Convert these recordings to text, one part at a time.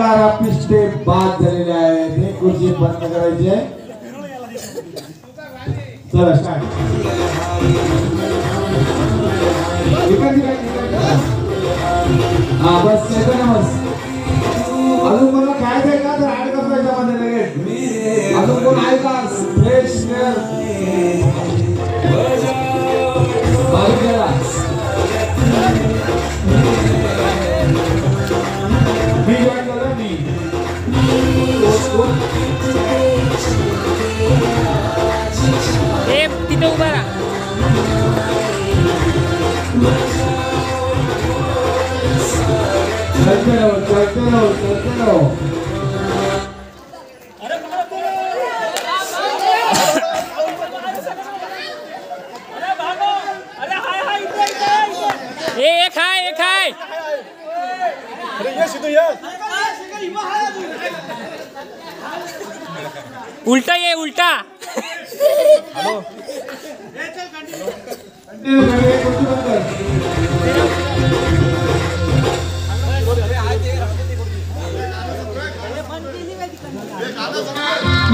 11 पिस्टे बाद झालेले आहेत. हे खुर्ची बंद करायची आहे. चला स्टार्ट. हा बस सेकंड बस. अजून कोणाला खायचंय का तर ऍड करतो याच्यामध्ये लगेच. अजून कोण आहे का फ्रेश एअर बाजू करा. मी जॉईन झालं मी. तिथं उभा राहा. चलते रहो. एक हाय. उल्टा ये उल्टा.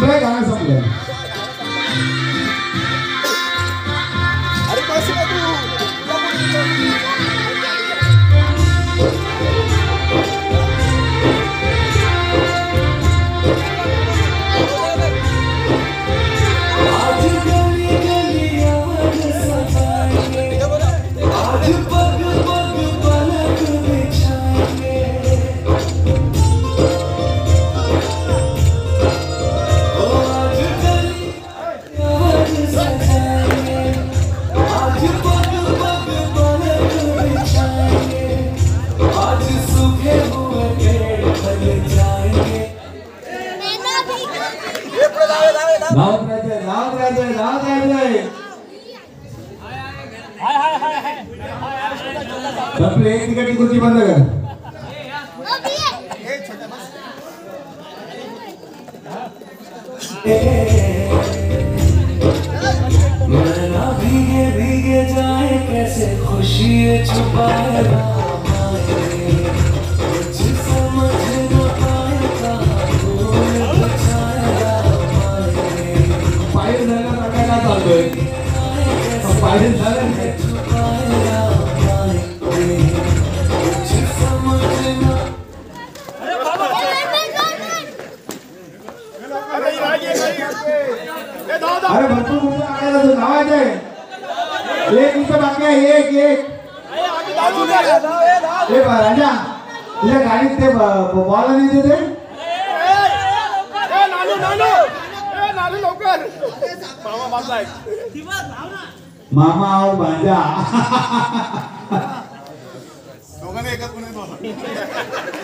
हेलो गाना संपलं. एक तिकट की कुर्सी बंद कर. भीगे जाए कैसे खुशी छुपाए समझ न पाएगा पायल झालं काय चालतोय. पायल झालं अरे भरपूर मुलं आणायला तू नावायचे. एक इथं बाकी आहे. एक हे राजा तुझ्या गाडीत ते बॉल आणि ते मामा और भांजा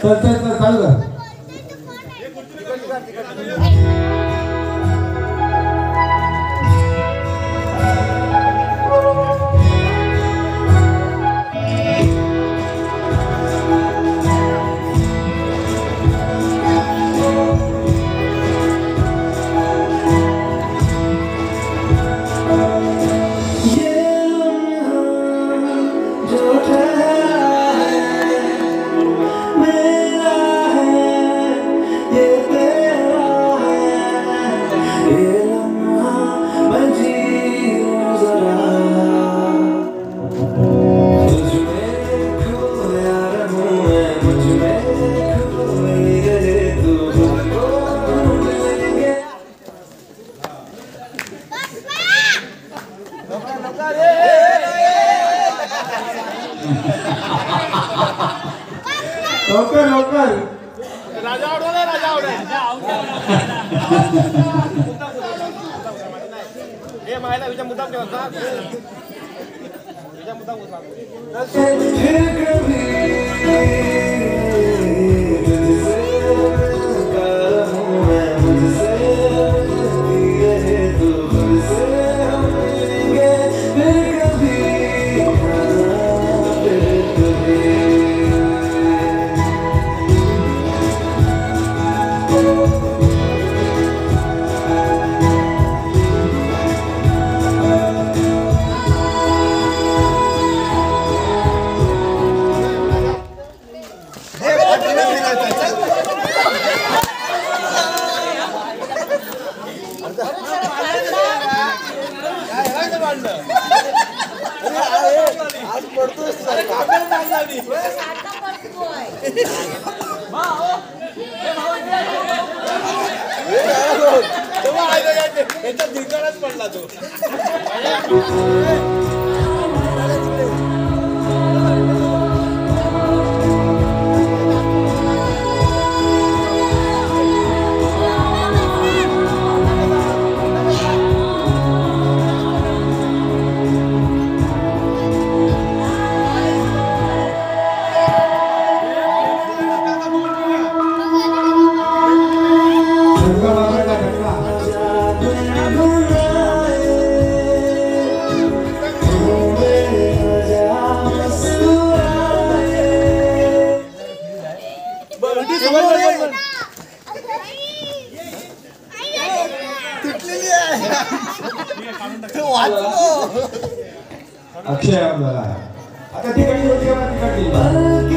चल चालू कर. लोकल राजा हे मायला विचार मुद्दाम ठेवता विचार मुद्दाम होता. आज पडतोय पडला तो अक्षय आपल्याला आता तिकडली होती का तिकडली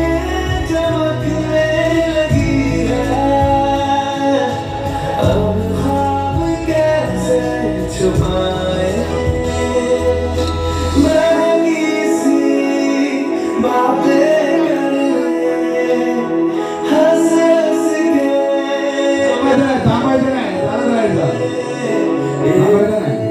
थांबायचं नाही चालत राहायचं थांबायचं नाही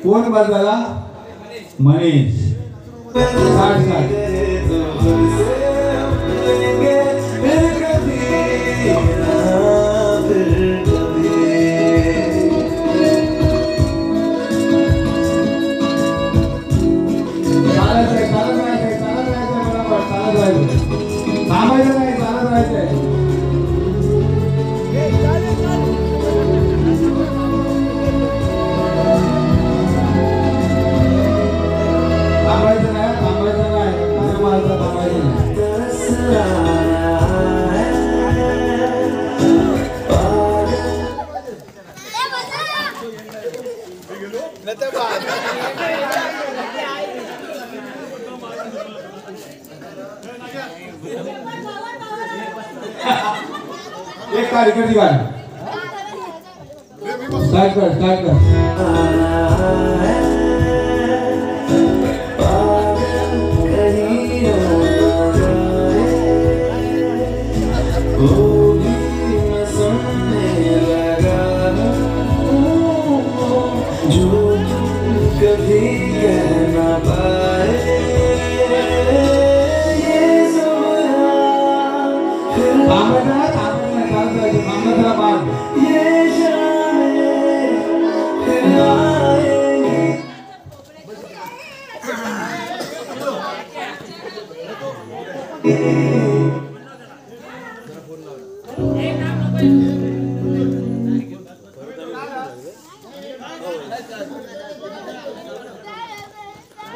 कोण बदला मनीष थांबायचं नाही चालत राहायचंय थांबायचं नाही थांबायचं एक कार्यक्रम गाणं स्टार्ट कर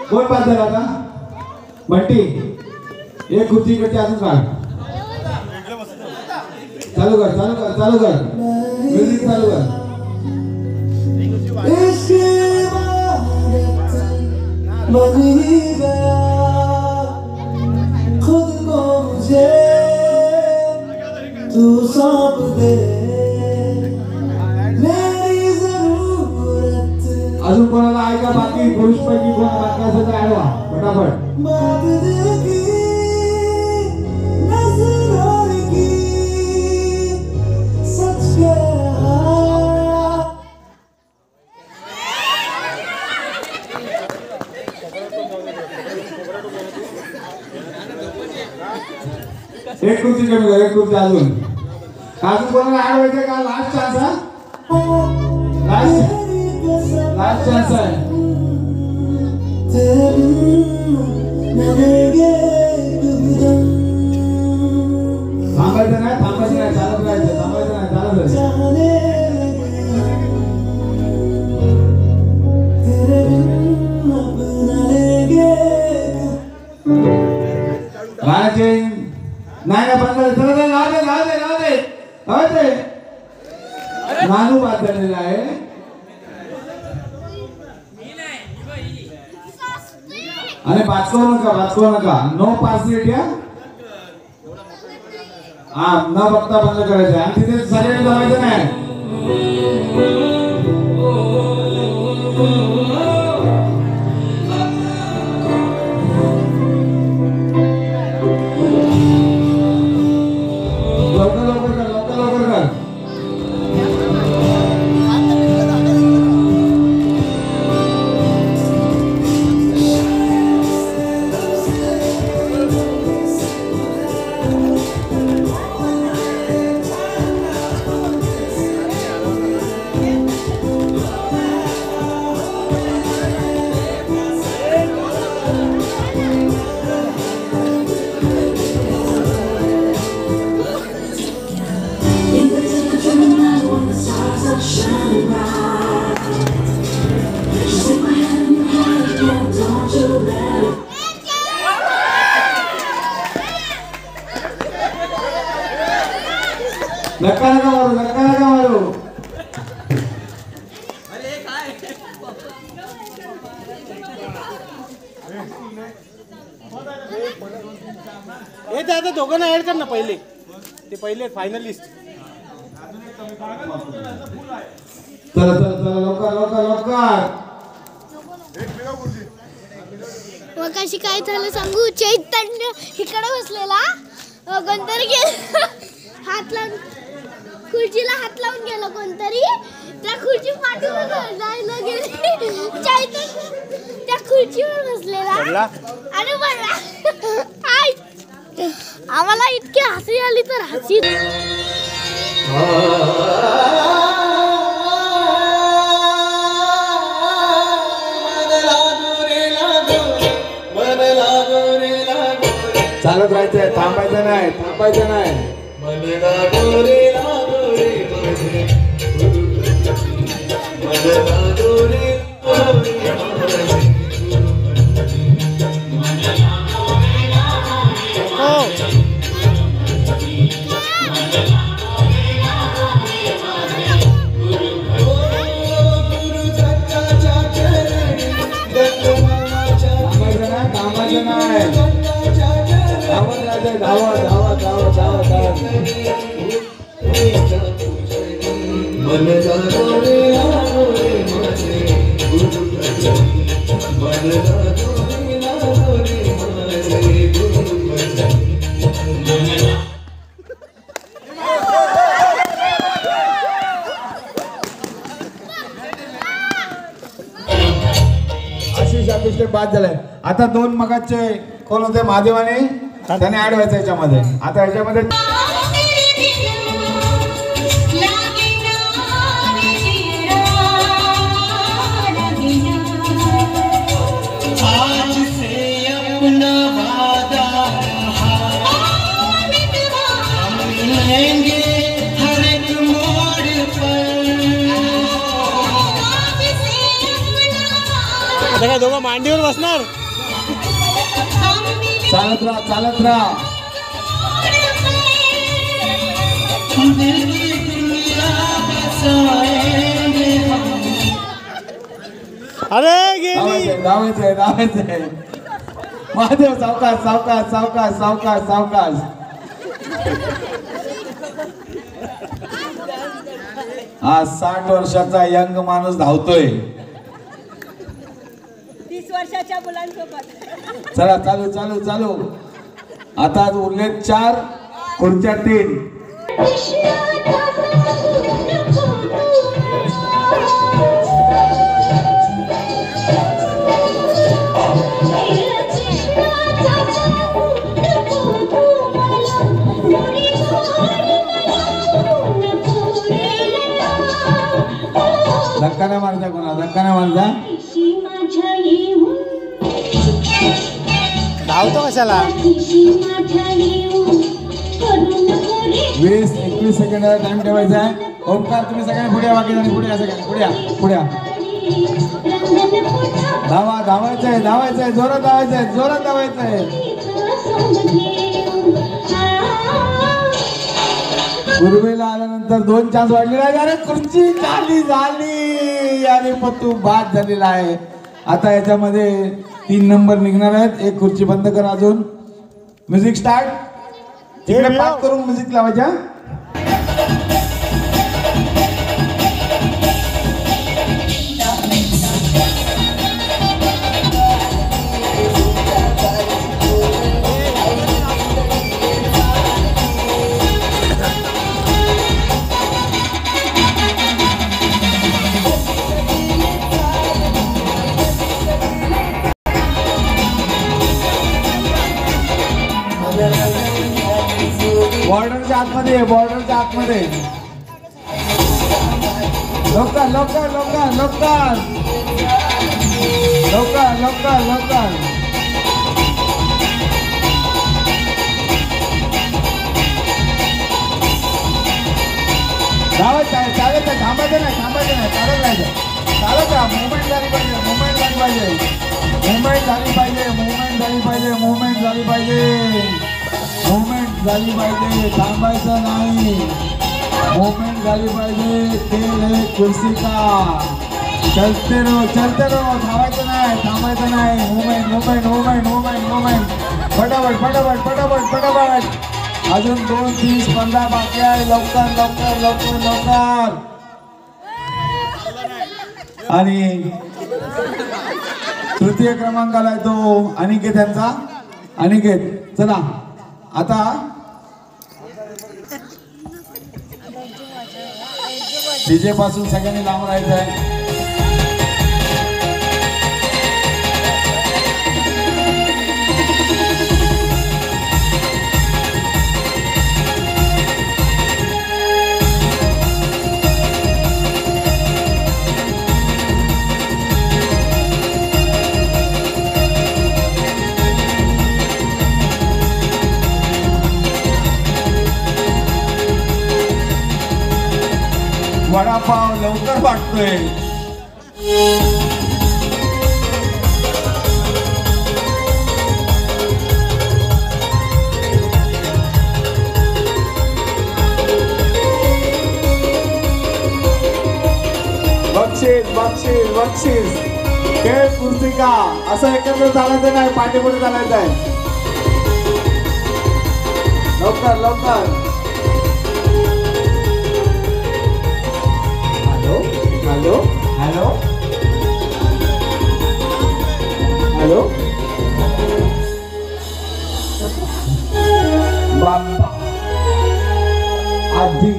कोण बांधला आता बंटी एक खुर्ची इकडची अजून काढ चालू कर म्युझिक चालू कर खुद को मुझे तू सौंप दे मेरी जरूरत अजून कोणाला आहे का बाकी पुरुष पैकी कोण बाकी असेल तर आडवा फटाफट बात दिल की नजरों की सच कहा एक खुर्ची कमी कर एक खुर्ची अजून कोणाला ऍड व्हायचं का लास्ट चान्स हा लास्ट चान्स आहे नाही नाही बंद झालं. चला राहू दे राहू दे राहू दे राहू दे. नानू बाद झालेला आहे. आणि वाचवू नका नो पार्सलिटी हा न बघता बंद करायचं आणि तिथे सगळ्यांनी जमायचं नाही. धक्का नका मारू. हे दादा दोघांना ऍड कर ना पहिले. ते पहिले फायनलिस्ट. चला लवकर. मग कशी काय झालं सांगू. चैतन्य इकडे बसलेला कोणतरी हात लावून खुर्चीला हात लावून गेला कोणतरी. त्या खुर्ची पाठीवर जायला गेली. चैतन्य त्या खुर्चीवर बसलेला आणि पडला. आम्हाला इतकी हसी आली तर हसी. चालत राहायचंय. थांबायचं नाही. बाद झालाय. आता दोन मगाचे कोण होते महादेवाने त्याने ऍड व्हायचं याच्यामध्ये. आता याच्यामध्ये आता काय दोघं मांडीवर बसणार. चालत राहा. अरे गेली. धावायचंय. महादेव सावकाश. हा 60 वर्षाचा यंग माणूस धावतोय. 30 वर्षाच्या मुलांसोबत. चला चालू. आता उरले 4 खुर्च्या 3. धक्का नाही मारता कोणा. धावतो कशाला. 20-21 सेकंदाचा टाइम ठेवायचा आहे. ओमकार तुम्ही सगळ्यांनी पुढे बाकी पुढे या. सगळ्यांनी पुढे धावायचंय. जोरात धावायचंय. उर्वेला आल्यानंतर 2 चान्स वाढलेला आहे. अरे खुर्ची झाली आणि पत्तू बाद झालेला आहे. आता याच्यामध्ये 3 नंबर निघणार आहेत. एक खुर्ची बंद कर. अजून म्युझिक स्टार्ट. तिकडे पाठ करून म्युझिक लावायच्या. बॉर्डरच्या आतमध्ये, बॉर्डरच्या आतमध्ये. लवकर लवकर लवकर लवकर लवकर लवकर लवकर. चालत आहे, चालत आहे. थांबायचं नाही, थांबायचं नाही. चालत राहायचं, चालत राहा. मुवमेंट झाली पाहिजे, मुवमेंट झाली पाहिजे, मुवमेंट झाली पाहिजे, मुवमेंट झाली पाहिजे, मुवमेंट झाली पाहिजे, मुवमेंट झाली पाहिजे. थांबायचं नाही, मुवमेंट झाली पाहिजे. खेळ है कुर्सी का. चलते रहो, चलते रहो. थांबायचं नाही, थांबायचं नाही. Movement movement movement movement movement. फटाफट फटाफट फटाफट फटाफट. अजून 2, 30, 15 बाकी आहे. लवकर लवकर लवकर लवकर. आणि तृतीय क्रमांकाला आहे तो अनिकेत यांचा. अनिकेत चला आता डीजे पासून सगळ्यांनी लांब राहायचं आहे. वडापाव लवकर वाटतोय. बक्षीस बक्षीस बक्षीस. खेळ कुर्सी का. असं एकत्र चालायचं नाही, पाठीपुढे चालायचं आहे. लवकर लवकर. Hello hello hello. बाप्पा आधी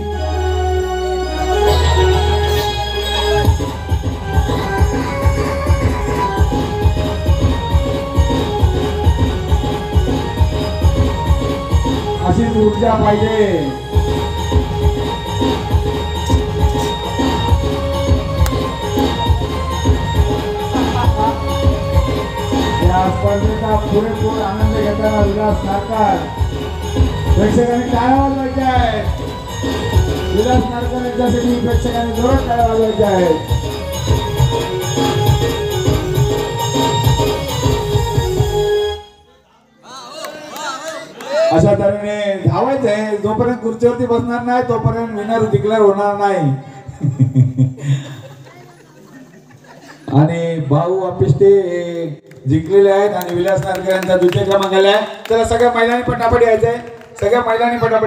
अशीच ऊर्जा पाहिजे. स्पर्धेचा पुरेपूर आनंद घेताना विलास नारकर प्रेक्षकांनी टाळ्या वाजवायच्या आहेत. विलास नारकर यांच्यासाठी प्रेक्षकांनी जोरात टाळ्या वाजवायच्या आहेत. अशा तऱ्हेने धावायचं आहे. जोपर्यंत खुर्चीवरती बसणार नाही तोपर्यंत विनर डिक्लेअर होणार नाही. आणि भाऊ अपिष्टे जिंकलेले आहेत आणि विलास नारकर यांचा द्वितीय क्रमांक आलाय. चला सगळ्या महिलांनी पटापट यायचंय. सगळ्या महिलांनी पटापट